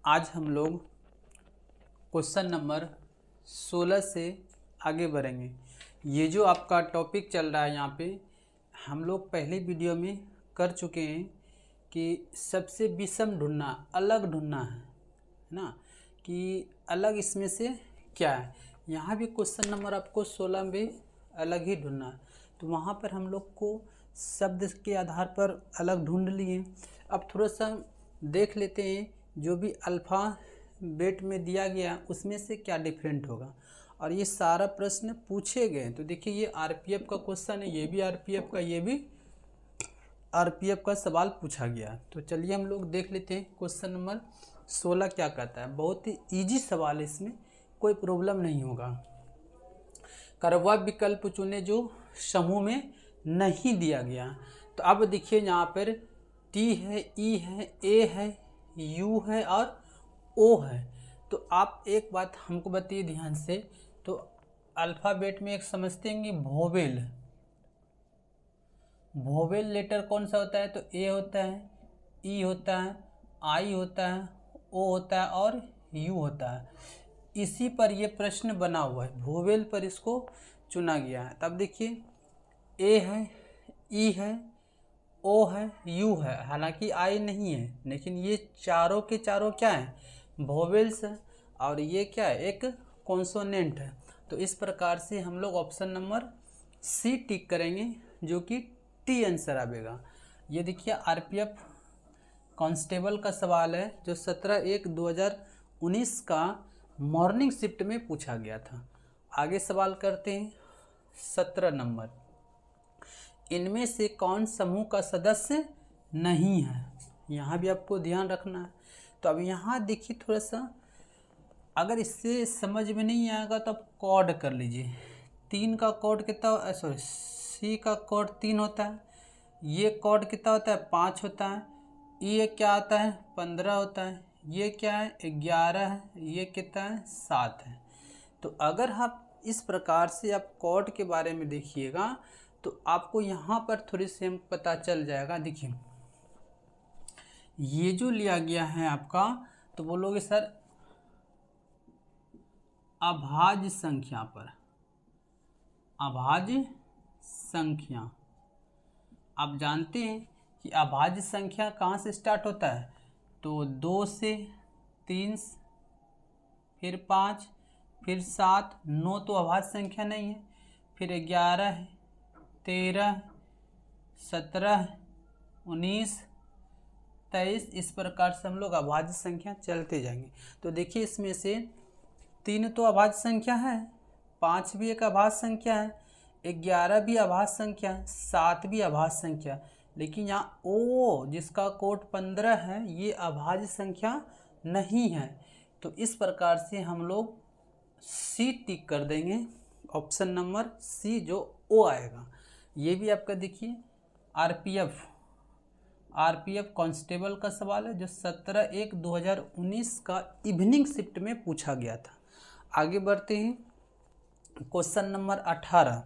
आज हम लोग क्वेश्चन नंबर 16 से आगे बढ़ेंगे। ये जो आपका टॉपिक चल रहा है यहाँ पे हम लोग पहले वीडियो में कर चुके हैं कि सबसे विषम ढूंढना, अलग ढूंढना है ना, कि अलग इसमें से क्या है। यहाँ भी क्वेश्चन नंबर आपको 16 में अलग ही ढूंढना है, तो वहाँ पर हम लोग को शब्द के आधार पर अलग ढूंढ लिए। अब थोड़ा सा देख लेते हैं जो भी अल्फ़ाबेट में दिया गया उसमें से क्या डिफरेंट होगा। और ये सारा प्रश्न पूछे गए, तो देखिए ये आरपीएफ का क्वेश्चन है, ये भी आरपीएफ का, ये भी आरपीएफ का सवाल पूछा गया। तो चलिए हम लोग देख लेते हैं क्वेश्चन नंबर 16 क्या कहता है। बहुत ही ईजी सवाल है, इसमें कोई प्रॉब्लम नहीं होगा। करवा विकल्प चुने जो समूह में नहीं दिया गया। तो अब देखिए यहाँ पर टी है, ई है, ए है, यू है और ओ है। तो आप एक बात हमको बताइए ध्यान से, तो अल्फ़ाबेट में एक समझते हैं कि वोवेल लेटर कौन सा होता है, तो ए होता है, ई होता है, आई होता है, ओ होता है और यू होता है। इसी पर ये प्रश्न बना हुआ है, वोवेल पर इसको चुना गया है। तब देखिए ए है, ई है, ओ है, यू है, हालांकि आई नहीं है, लेकिन ये चारों के चारों क्या हैं, वोवेल्स है। और ये क्या है, एक कॉन्सोनेंट है। तो इस प्रकार से हम लोग ऑप्शन नंबर सी टिक करेंगे, जो कि टी आंसर आएगा। ये देखिए आरपीएफ कांस्टेबल का सवाल है, जो 17/1/2019 का मॉर्निंग शिफ्ट में पूछा गया था। आगे सवाल करते हैं 17 नंबर। इनमें से कौन समूह का सदस्य नहीं है, यहाँ भी आपको ध्यान रखना है। तो अब यहाँ देखिए थोड़ा सा, अगर इससे समझ में नहीं आएगा तो आप कोड कर लीजिए। 3 का कोड कितना, सॉरी सी का कोड 3 होता है, ये कोड कितना होता है, 5 होता है, ये क्या आता है, 15 होता है, ये क्या है, 11 है, ये कितना है, 7 है। तो अगर आप इस प्रकार से आप कोड के बारे में देखिएगा तो आपको यहाँ पर थोड़ी सी हम पता चल जाएगा। देखिए ये जो लिया गया है आपका, तो बोलोगे सर अभाज्य संख्या पर, अभाज्य संख्या, आप जानते हैं कि अभाज्य संख्या कहाँ से स्टार्ट होता है, तो 2 से, 3 फिर 5 फिर 7, 9 तो अभाज्य संख्या नहीं है, फिर 11 है, 13, 17, 19, 23, इस प्रकार से हम लोग अभाज्य संख्या चलते जाएंगे। तो देखिए इसमें से 3 तो अभाज्य संख्या है, 5 भी एक अभाज्य संख्या है, 11 भी अभाज्य संख्या है, 7 भी अभाज्य संख्या, लेकिन यहाँ ओ जिसका कोड 15 है ये अभाज्य संख्या नहीं है। तो इस प्रकार से हम लोग सी टिक कर देंगे, ऑप्शन नंबर सी जो ओ आएगा। ये भी आपका देखिए आरपीएफ कांस्टेबल का सवाल है, जो 17/1/2019 का इवनिंग शिफ्ट में पूछा गया था। आगे बढ़ते हैं क्वेश्चन नंबर 18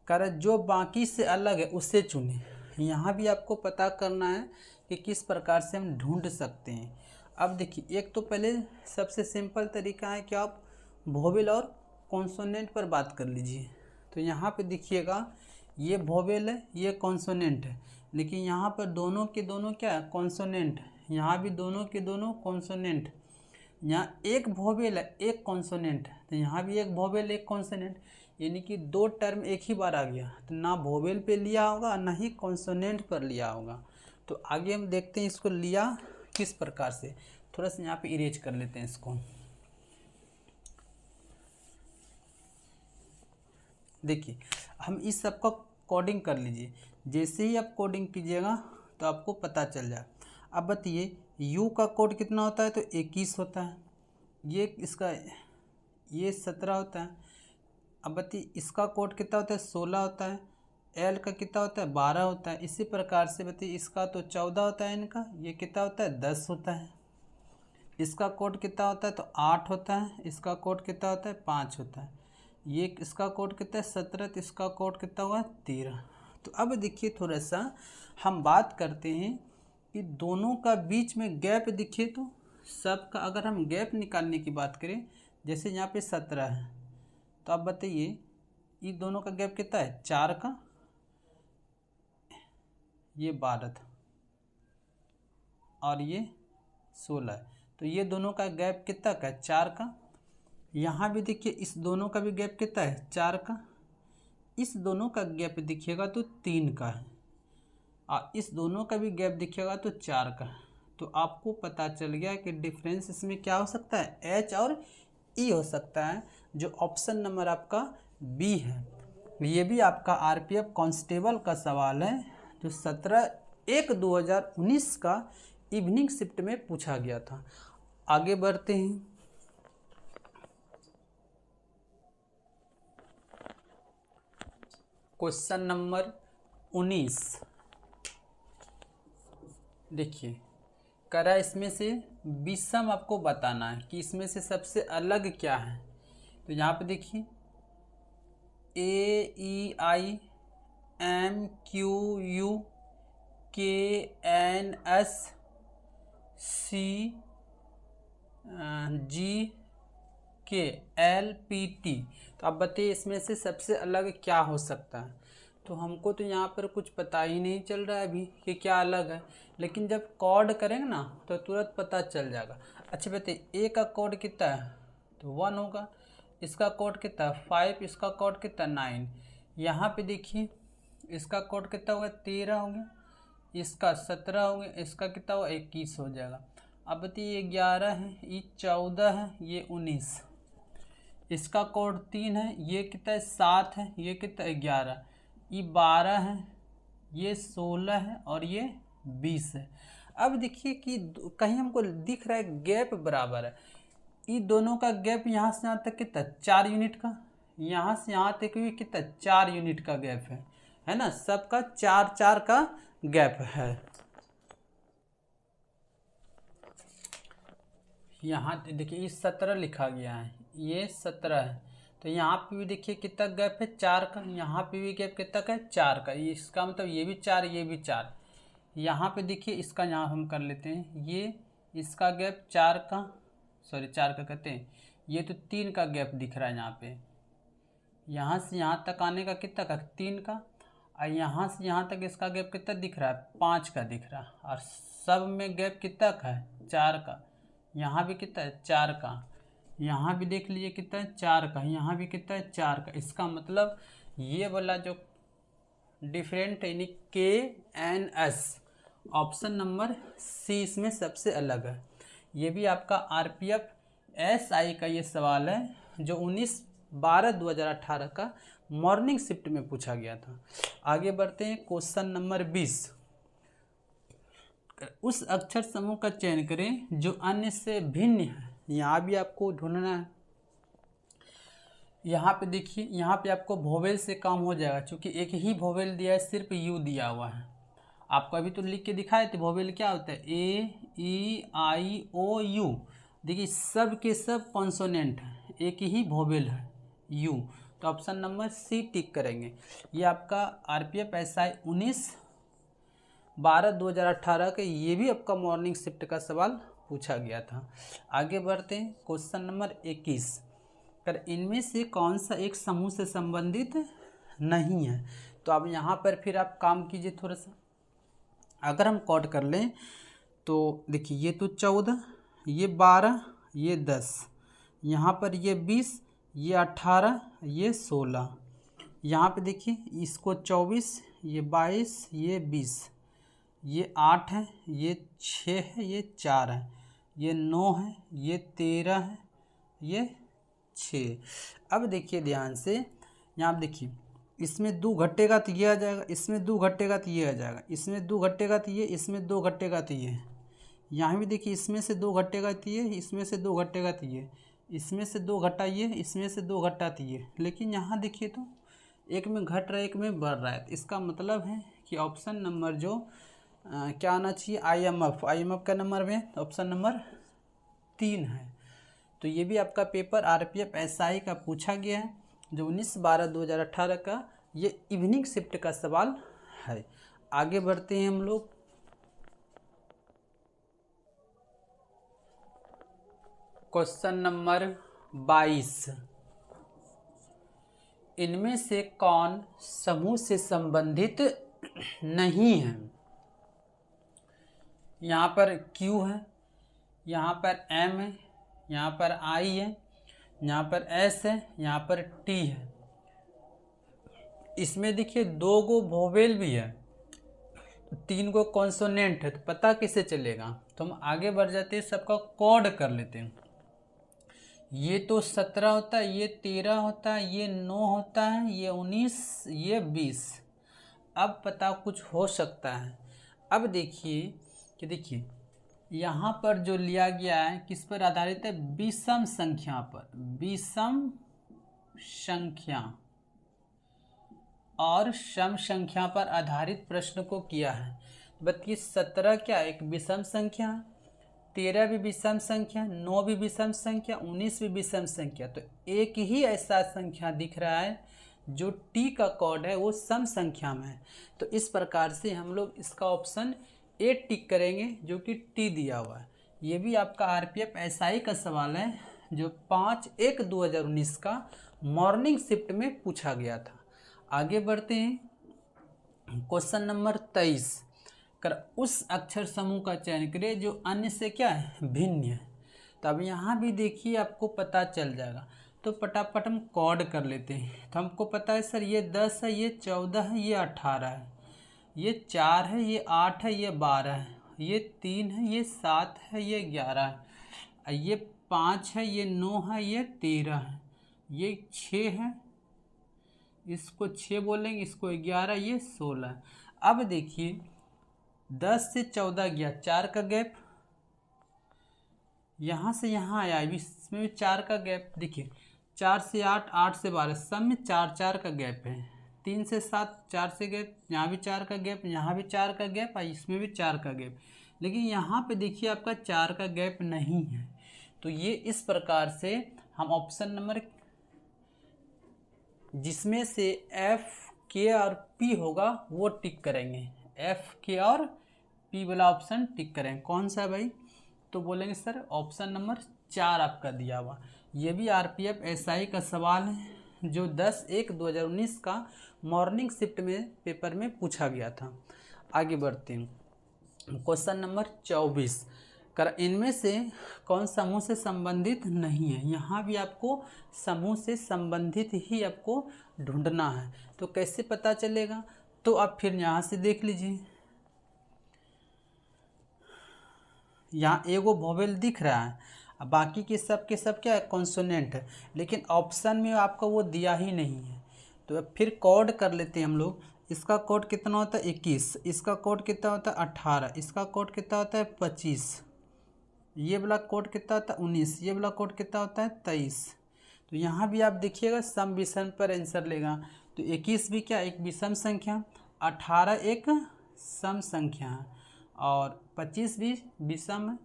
कर जो बाकी से अलग है उसे चुने। यहाँ भी आपको पता करना है कि किस प्रकार से हम ढूंढ सकते हैं। अब देखिए एक तो पहले सबसे सिंपल तरीका है कि आप वोवेल और कॉन्सोनेंट पर बात कर लीजिए। तो यहाँ पे देखिएगा ये वोवेल है, ये कॉन्सोनेंट है, लेकिन यहाँ पर दोनों के दोनों क्या है, कॉन्सोनेंट। यहाँ भी दोनों के दोनों कॉन्सोनेंट। यहाँ एक वोवेल है, एक कॉन्सोनेंट है, तो यहाँ भी एक वोवेल एक कॉन्सोनेंट, यानी कि 2 टर्म एक ही बार आ गया। तो ना वोवेल पे लिया होगा ना ही कॉन्सोनेंट पर लिया होगा। तो आगे हम देखते हैं इसको लिया किस प्रकार से। थोड़ा सा यहाँ पे इरेज कर लेते हैं इसको। देखिए हम इस सब का कोडिंग कर लीजिए, जैसे ही आप कोडिंग कीजिएगा तो आपको पता चल जाए। अब बताइए यू का कोड कितना होता है, तो 21 होता है, ये इसका ये 17 होता है। अब बताइए इसका कोड कितना होता है, 16 होता है, एल का कितना होता है, 12 होता है। इसी प्रकार से बताइए इसका तो 14 होता है, इनका ये कितना होता है, 10 होता है। इसका कोड कितना होता है, तो 8 होता है। इसका कोड कितना होता है, 5 होता है। ये इसका कोड कितना है, 17, तो इसका कोड कितना हुआ, 13। तो अब देखिए थोड़ा सा हम बात करते हैं कि दोनों का बीच में गैप देखिए तो सब का अगर हम गैप निकालने की बात करें, जैसे यहाँ पे 17 है, तो आप बताइए ये दोनों का गैप कितना है, 4 का, ये 12 था और ये 16 है, तो ये दोनों का गैप कितना का है, 4 का। यहाँ भी देखिए इस दोनों का भी गैप कितना है, 4 का। इस दोनों का गैप दिखिएगा तो 3 का है और इस दोनों का भी गैप दिखेगा तो 4 का। तो आपको पता चल गया कि डिफरेंस इसमें क्या हो सकता है, एच और ई हो सकता है, जो ऑप्शन नंबर आपका बी है। ये भी आपका आरपीएफ कांस्टेबल का सवाल है, जो 17/1/2019 का इवनिंग शिफ्ट में पूछा गया था। आगे बढ़ते हैं। क्वेश्चन नंबर 19 देखिए, करा इसमें से विषम आपको बताना है कि इसमें से सबसे अलग क्या है। तो यहाँ पे देखिए AEIMQUKNSCGKLPT, तो आप बताइए इसमें से सबसे अलग क्या हो सकता है। तो हमको तो यहाँ पर कुछ पता ही नहीं चल रहा है अभी कि क्या अलग है, लेकिन जब कोड करेंगे ना तो तुरंत पता चल जाएगा। अच्छा बताइए ए का कोड कितना है, तो 1 होगा। इसका कोड कितना है, 5। इसका कोड कितना, 9। यहाँ पे देखिए इसका कोड कितना होगा, 13 हो गया। इसका 17 हो गया। इसका कितना होगा, 21 हो जाएगा। अब बताइए ये 11 है, ये 14 है, ये 19। इसका कोड 3 है, ये कितना है, 7 है, ये कितना है, 11। ये 12 है, ये 16 है और ये 20 है। अब देखिए कि कहीं हमको दिख रहा है गैप बराबर है। ये दोनों का गैप यहाँ से यहाँ तक कितना, 4 यूनिट का। यहाँ से यहाँ तक भी कितना, 4 यूनिट का गैप है ना। सबका 4-4 का गैप है। यहाँ देखिए ये 17 लिखा गया है, ये 17 है, तो यहाँ पे भी देखिए कितना गैप है, 4 का। यहाँ पे भी गैप कितना का है, 4 का। इसका मतलब ये भी 4, ये भी 4। यहाँ पे देखिए इसका यहाँ हम कर लेते हैं, ये इसका गैप 4 का, सॉरी 4 का कहते हैं, ये तो 3 का गैप दिख रहा है यहाँ पे। यहाँ से यहाँ तक आने का कितना का, 3 का। और यहाँ से यहाँ तक इसका गैप कितना दिख रहा है, 5 का दिख रहा है। और सब में गैप कितना का है, 4 का। यहाँ भी कितना है, 4 का। यहाँ भी देख लीजिए कितना है, 4 का। यहाँ भी कितना है, 4 का। इसका मतलब ये वाला जो डिफरेंट यानी KNS, ऑप्शन नंबर सी इसमें सबसे अलग है। ये भी आपका RPF SI का ये सवाल है, जो 19/12/2018 का मॉर्निंग शिफ्ट में पूछा गया था। आगे बढ़ते हैं। क्वेश्चन नंबर 20, उस अक्षर समूह का चयन करें जो अन्य से भिन्न है। यहाँ भी आपको ढूंढना है। यहाँ पे देखिए, यहाँ पे आपको वोवेल से काम हो जाएगा, क्योंकि एक ही वोवेल दिया है, सिर्फ यू दिया हुआ है। आपको अभी तो लिख के दिखाए थे वोवेल क्या होता है, AEIOU। देखिए सब के सब कॉन्सोनेंट है, एक ही वोवेल है, यू। तो ऑप्शन नंबर सी टिक करेंगे। ये आपका RPF SI 19/12/2018 के, ये भी आपका मॉर्निंग शिफ्ट का सवाल पूछा गया था। आगे बढ़ते हैं। क्वेश्चन नंबर 21, कर इनमें से कौन सा एक समूह से संबंधित नहीं है। तो अब यहाँ पर फिर आप काम कीजिए थोड़ा सा। अगर हम कोड कर लें तो देखिए ये तो 14, ये 12, ये 10, यहाँ पर ये 20, ये 18, ये 16। यहाँ पे देखिए इसको 24, ये 22, ये 20, ये 8 है, ये 6 है, ये 4 है, ये 9 है, ये 13 है, ये 6। अब देखिए ध्यान से, यहाँ आप देखिए इसमें 2 घटेगा तो ये आ जाएगा, इसमें 2 घटेगा तो ये आ जाएगा, इसमें 2 घटेगा तो ये, इसमें 2 घटेगा तो ये। यहाँ भी देखिए इसमें से 2 घटेगा तो ये, इसमें से 2 घटेगा तो ये, इसमें से 2 घटाइए, इसमें से 2 घटाती है। लेकिन यहाँ देखिए तो एक में घट रहा है, एक में बढ़ रहा है। तो इसका मतलब है कि ऑप्शन नंबर जो क्या आना चाहिए, IMF का नंबर में ऑप्शन नंबर 3 है। तो ये भी आपका पेपर RPF SI का पूछा गया है, जो 19/12/2018 का ये इवनिंग शिफ्ट का सवाल है। आगे बढ़ते हैं हम लोग। क्वेश्चन नंबर 22, इनमें से कौन समूह से संबंधित नहीं है? यहाँ पर Q है, यहाँ पर M है, यहाँ पर I है, यहाँ पर S है, यहाँ पर T है। इसमें देखिए 2 गो वोवेल भी है, 3 गो कॉन्सोनेंट है, तो पता कैसे चलेगा? तो हम आगे बढ़ जाते हैं, सबका कोड कर लेते हैं। ये तो 17 होता है, ये 13 होता है, ये 9 होता है, ये 19, ये 20। अब पता कुछ हो सकता है। अब देखिए कि देखिए यहाँ पर जो लिया गया है किस पर आधारित है? विषम संख्या पर, विषम संख्या और सम संख्या पर आधारित प्रश्न को किया है। बताइए 17 क्या एक विषम संख्या, 13 भी विषम संख्या, 9 भी विषम संख्या, 19 भी विषम संख्या। तो एक ही ऐसा संख्या दिख रहा है जो टी का कोड है वो सम संख्या में है। तो इस प्रकार से हम लोग इसका ऑप्शन ए टिक करेंगे जो कि टी दिया हुआ है। ये भी आपका आरपीएफ एसआई का सवाल है जो 5/1/2019 का मॉर्निंग शिफ्ट में पूछा गया था। आगे बढ़ते हैं। क्वेश्चन नंबर 23, कर उस अक्षर समूह का चयन करें जो अन्य से क्या है? भिन्न है। तो अब यहाँ भी देखिए आपको पता चल जाएगा। तो फटाफट हम कोड कर लेते हैं। तो हमको पता है सर ये 10 है, ये 14 है, ये 18 है, ये 4 है, ये 8 है, ये 12 है, ये 3 है, ये 7 है, ये 11 है, ये 5 है, ये 9 है, ये 13 है, ये 6 है, इसको 6 बोलेंगे, इसको 11, ये 16 है। अब देखिए 10 से 14 गया, 4 का गैप, यहाँ से यहाँ आया, इसमें भी 4 का गैप। देखिए 4 से 8, 8 से 12, सब में 4 का गैप है। 3 से 7, 4 से गैप, यहाँ भी 4 का गैप, यहाँ भी 4 का गैप, और इसमें भी 4 का गैप। लेकिन यहाँ पे देखिए आपका 4 का गैप नहीं है। तो ये इस प्रकार से हम ऑप्शन नंबर जिसमें से एफ के और पी होगा वो टिक करेंगे। एफ के और पी वाला ऑप्शन टिक करेंगे। कौन सा है भाई? तो बोलेंगे सर ऑप्शन नंबर 4 आपका दिया हुआ। ये भी आरपीएफ एसआई का सवाल है जो 10/1/2019 का मॉर्निंग शिफ्ट में पेपर में पूछा गया था। आगे बढ़ते हैं। क्वेश्चन नंबर 24, कर इनमें से कौन समूह से संबंधित नहीं है? यहाँ भी आपको समूह से संबंधित ही आपको ढूंढना है। तो कैसे पता चलेगा? तो आप फिर यहाँ से देख लीजिए, यहाँ एगो वोवेल दिख रहा है, अब बाकी के सब क्या है? कॉन्सोनेंट है। लेकिन ऑप्शन में आपका वो दिया ही नहीं है। तो अब फिर कोड कर लेते हैं हम लोग। इसका कोड कितना होता है? 21। इसका कोड कितना होता है? 18। इसका कोड कितना होता है? 25। ये वाला कोड कितना होता है? 19। ये वाला कोड कितना होता है? 23। तो यहाँ भी आप देखिएगा सम विषम पर आंसर लेगा। तो 21 भी क्या एक विषम संख्या, 18 एक सम संख्या है, और 25 भी विषम है,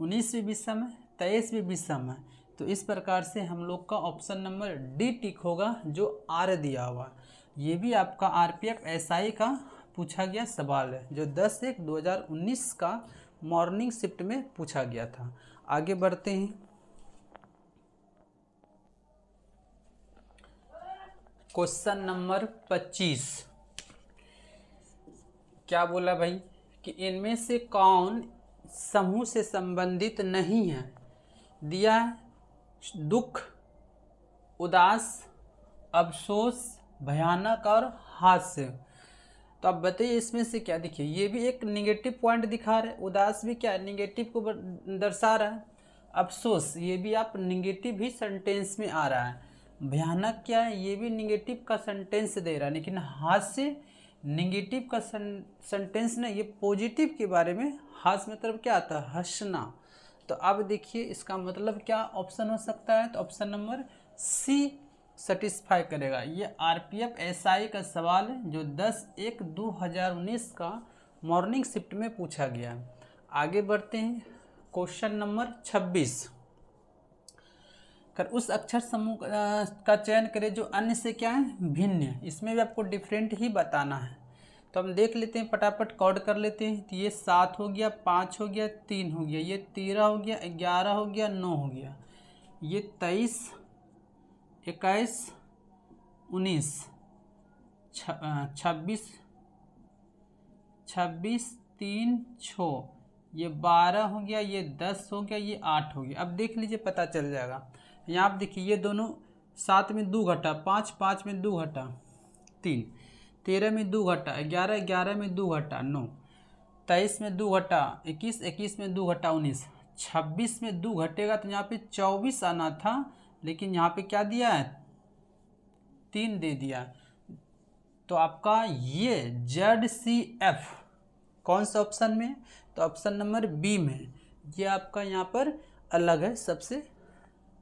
19 भी विषम है, 23 भी विषम है। तो इस प्रकार से हम लोग का ऑप्शन नंबर डी टिक होगा जो आर दिया हुआ। ये भी आपका आरपीएफ एसआई का पूछा गया सवाल है जो 10/1/2019 का मॉर्निंग शिफ्ट में पूछा गया था। आगे बढ़ते हैं। क्वेश्चन नंबर 25, क्या बोला भाई कि इनमें से कौन समूह से संबंधित नहीं है? दिया है दुख, उदास, अफसोस, भयानक और हास्य। तो आप बताइए इसमें से क्या? देखिए ये भी एक निगेटिव पॉइंट दिखा रहे हैं। उदास भी क्या है? निगेटिव को दर्शा रहा है। अफसोस ये भी आप निगेटिव ही सेंटेंस में आ रहा है। भयानक क्या है? ये भी निगेटिव का सेंटेंस दे रहा है। लेकिन हास्य निगेटिव का सेंटेंस ना, ये पॉजिटिव के बारे में। हास्य मतलब क्या आता है? हंसना। तो अब देखिए इसका मतलब क्या ऑप्शन हो सकता है? तो ऑप्शन नंबर सी सेटिस्फाई करेगा। ये आरपीएफ एसआई का सवाल है जो 10/1/2019 का मॉर्निंग शिफ्ट में पूछा गया है। आगे बढ़ते हैं। क्वेश्चन नंबर 26, कर उस अक्षर समूह का चयन करें जो अन्य से क्या है? भिन्न है। इसमें भी आपको डिफरेंट ही बताना है। तो हम देख लेते हैं, फटाफट कॉर्ड कर लेते हैं। तो ये 7 हो गया, 5 हो गया, 3 हो गया, ये 13 हो गया, 11 हो गया, 9 हो गया, ये 23, 21, 19, 26, 3, 6, ये 12 हो गया, ये 10 हो गया, ये 8 हो गया। अब देख लीजिए, पता चल जाएगा। यहाँ आप देखिए, ये दोनों 7 में 2 घटा 5, 5 में 2 घटा 3, 13 में 2 घटा 11, 11 में 2 घटा 9, 23 में 2 घटा 21, 21 में 2 घटा 19, 26 में 2 घटेगा तो यहाँ पे 24 आना था, लेकिन यहाँ पे क्या दिया है, 3 दे दिया। तो आपका ये ZCF कौन सा ऑप्शन में, तो ऑप्शन नंबर बी में। ये आपका यहाँ पर अलग है, सबसे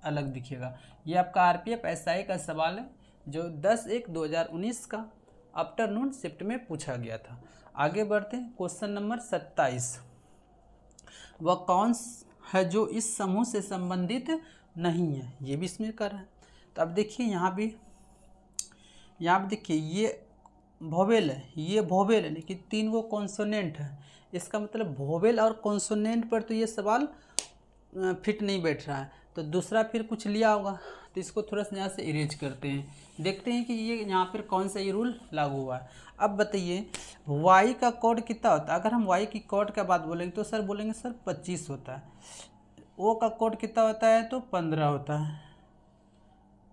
अलग दिखेगा। ये आपका RPF SI का सवाल है जो 10/1/2019 का आफ्टरनून शिफ्ट में पूछा गया था। आगे बढ़ते हैं, क्वेश्चन नंबर 27। वह कौन है जो इस समूह से संबंधित नहीं है, ये भी इसमें कर है। तो अब देखिए यहाँ भी देखिए, ये वोवेल है, ये वोवेल है, लेकिन 3 वो कॉन्सोनेंट है। इसका मतलब वोवेल और कॉन्सोनेंट पर तो ये सवाल फिट नहीं बैठ रहा है, तो दूसरा फिर कुछ लिया होगा। तो इसको थोड़ा सा यहाँ से इरेज करते हैं, देखते हैं कि ये यहाँ पर कौन सा ये रूल लागू हुआ है। अब बताइए, y का कोड कितना होता है? अगर हम y की कोड का बात बोलेंगे तो सर बोलेंगे सर 25 होता है। o का कोड कितना होता है? तो 15 होता है।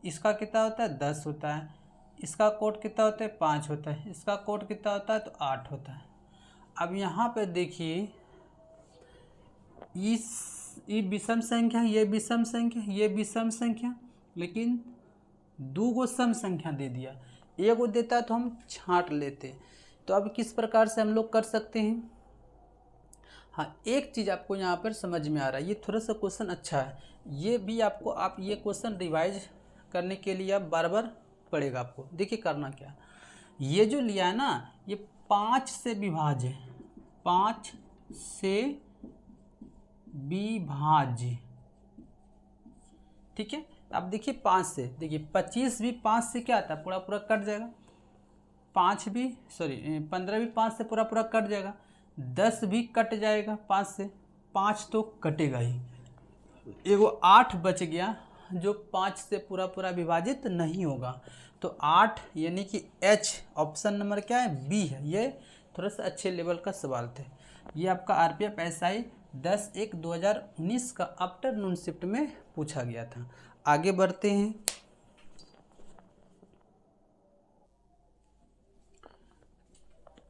इसका कितना होता है? 10 होता है। इसका कोड कितना होता है? 5 होता है। इसका कोड कितना होता है? तो 8 होता है। अब यहाँ पे देखिए, ये विषम संख्या, ये विषम संख्या, ये विषम संख्या, लेकिन 2 गो सम संख्या दे दिया। एगो देता तो हम छांट लेते। तो अब किस प्रकार से हम लोग कर सकते हैं? हाँ, एक चीज़ आपको यहाँ पर समझ में आ रहा है, ये थोड़ा सा क्वेश्चन अच्छा है। ये भी आपको, आप ये क्वेश्चन रिवाइज करने के लिए आप बार बार पड़ेगा आपको। देखिए करना क्या, ये जो लिया है ना, ये 5 से विभाज्य है, 5 से विभाज्य, ठीक है। अब देखिए 5 से, देखिए 25 भी 5 से क्या आता है? पूरा पूरा कट जाएगा। 15 भी 5 से पूरा पूरा कट जाएगा। 10 भी कट जाएगा 5 से, 5 तो कटेगा ही। एगो 8 बच गया जो 5 से पूरा पूरा विभाजित नहीं होगा। तो 8 यानी कि H ऑप्शन नंबर क्या है? बी है। ये थोड़ा सा अच्छे लेवल का सवाल थे। ये आपका RPF SI 10/1/2019 का आफ्टरनून शिफ्ट में पूछा गया था। आगे बढ़ते हैं,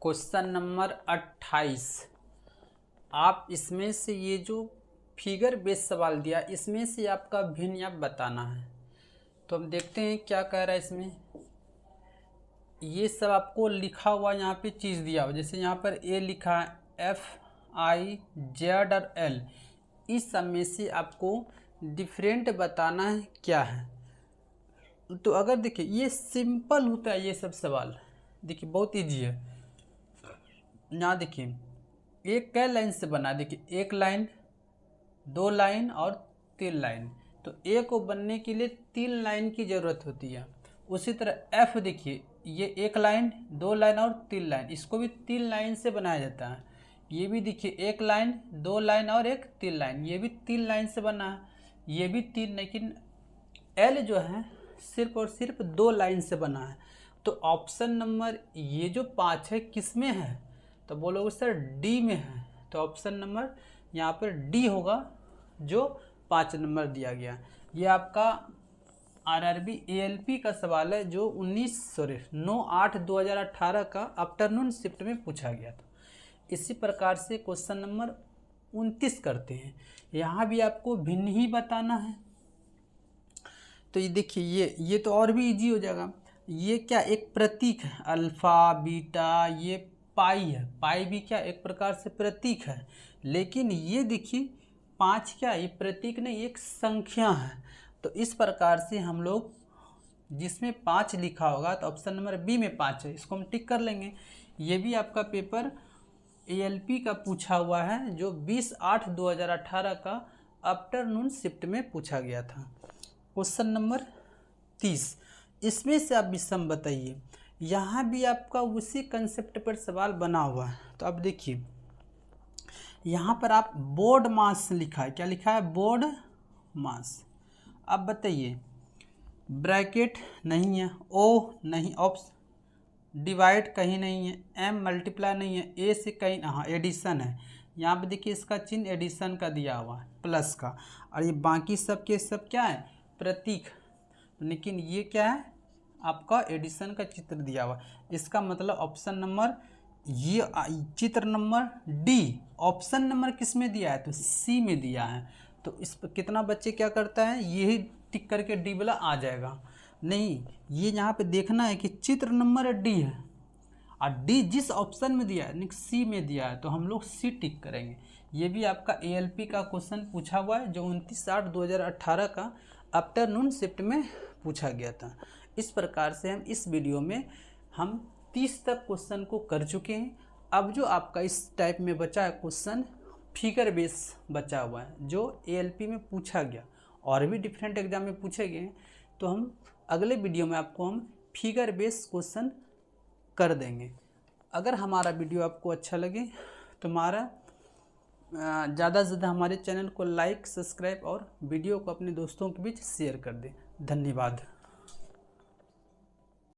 क्वेश्चन नंबर 28। आप इसमें से ये जो फिगर बेस्ड सवाल दिया, इसमें से आपका भिन्न आप बताना है। तो हम देखते हैं क्या कह रहा है इसमें। ये सब आपको लिखा हुआ यहाँ पे चीज़ दिया हुआ, जैसे यहाँ पर A लिखा है, F, I, Z और L। इस सब में से आपको डिफरेंट बताना है क्या है। तो अगर देखिए, ये सिंपल होता है ये सब सवाल, देखिए बहुत ईजी है। यहाँ देखिए, एक कै लाइन से बना, देखिए 1 लाइन, 2 लाइन और 3 लाइन। तो ए को बनने के लिए 3 लाइन की ज़रूरत होती है। उसी तरह F देखिए, ये 1 लाइन, 2 लाइन और 3 लाइन, इसको भी 3 लाइन से बनाया जाता है। ये भी देखिए 1 लाइन, 2 लाइन और 3 लाइन, ये भी 3 लाइन से बना है। ये भी 3, लेकिन L जो है सिर्फ और सिर्फ 2 लाइन से बना है। तो ऑप्शन नंबर ये जो 5 है किस में है? तो बोलोगे सर डी में है। तो ऑप्शन नंबर यहाँ पर डी होगा, जो 5 नंबर दिया गया। ये आपका RRB ALP का सवाल है जो 9/8/2018 का आफ्टरनून शिफ्ट में पूछा गया था। इसी प्रकार से क्वेश्चन नंबर 29 करते हैं। यहाँ भी आपको भिन्न ही बताना है। तो ये देखिए, ये तो और भी इजी हो जाएगा। ये क्या, एक प्रतीक है, अल्फा, बीटा, ये पाई है। पाई भी क्या, एक प्रकार से प्रतीक है। लेकिन ये देखिए 5 क्या, ये प्रतीक नहीं, एक संख्या है। तो इस प्रकार से हम लोग जिसमें 5 लिखा होगा, तो ऑप्शन नंबर बी में 5 है, इसको हम टिक कर लेंगे। ये भी आपका पेपर ALP का पूछा हुआ है जो 20/8/2018 का आफ्टरनून शिफ्ट में पूछा गया था। क्वेश्चन नंबर 30, इसमें से आप विषम बताइए। यहाँ भी आपका उसी कंसेप्ट पर सवाल बना हुआ है। तो अब देखिए यहाँ पर आप बोर्ड मास लिखा है, क्या लिखा है, बोर्ड मास। अब बताइए ब्रैकेट नहीं है, ओ नहीं, ऑप्शन डिवाइड कहीं नहीं है, एम मल्टीप्लाई नहीं है, ए से कहीं, हाँ एडिशन है। यहाँ पे देखिए इसका चिन्ह एडिशन का दिया हुआ है प्लस का, और ये बाकी सब के सब क्या है, प्रतीक। लेकिन ये क्या है, आपका एडिशन का चित्र दिया हुआ। इसका मतलब ऑप्शन नंबर, ये चित्र नंबर डी, ऑप्शन नंबर किस में दिया है, तो सी में दिया है। तो इस पर कितना बच्चे क्या करता है, यही टिक करके डी वाला आ जाएगा। नहीं, ये यहाँ पे देखना है कि चित्र नंबर डी है और डी जिस ऑप्शन में दिया है, सी में दिया है, तो हम लोग सी टिक करेंगे। ये भी आपका एएलपी का क्वेश्चन पूछा हुआ है, जो 29/8/2018 का आफ्टरनून शिफ्ट में पूछा गया था। इस प्रकार से हम इस वीडियो में हम 30 तक क्वेश्चन को कर चुके हैं। अब जो आपका इस टाइप में बचा है क्वेश्चन, फिगर बेस बचा हुआ है, जो एएलपी में पूछा गया और भी डिफरेंट एग्जाम में पूछे गए। तो हम अगले वीडियो में आपको हम फिगर बेस क्वेश्चन कर देंगे। अगर हमारा वीडियो आपको अच्छा लगे तो हमारा ज़्यादा से ज़्यादा हमारे चैनल को लाइक, सब्सक्राइब और वीडियो को अपने दोस्तों के बीच शेयर कर दें। धन्यवाद।